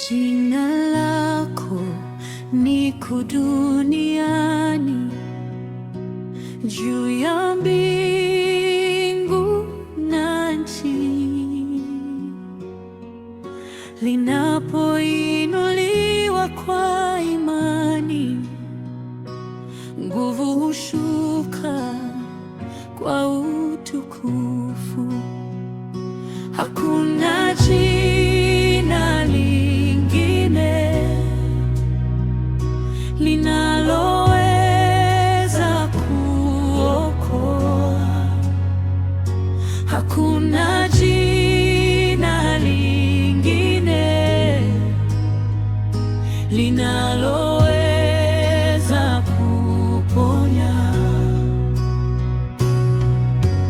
Jina lako ni kuu duniani, juu ya mbingu na nchi. Linapoinuliwa kwa imani, nguvu hushuka kwa utukufu. Hakuna jina lingine linaloweza kuokoa. Hakuna jina lingine linaloweza kuponya.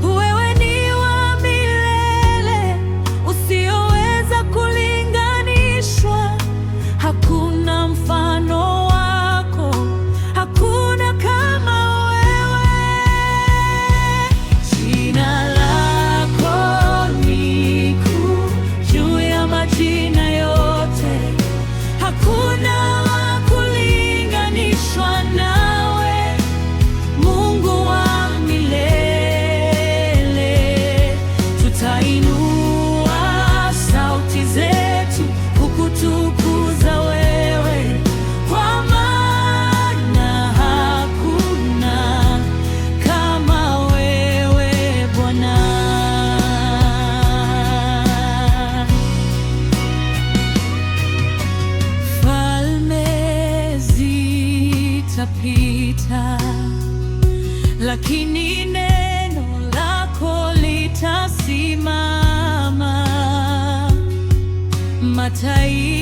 Wewe ni wa milele, usioweza kulinganishwa. Hakuna mfano wako, hakuna kama wewe. Jina lako ni kuu juu ya majina yote, hakuna wa kulinganishwa nawe, Mungu wa milele. Tutainua sauti zetu kukutukuza wewe, kwa maana hakuna kama wewe Bwana. Falme zitapita, lakini neno lako litasimama. Mataifa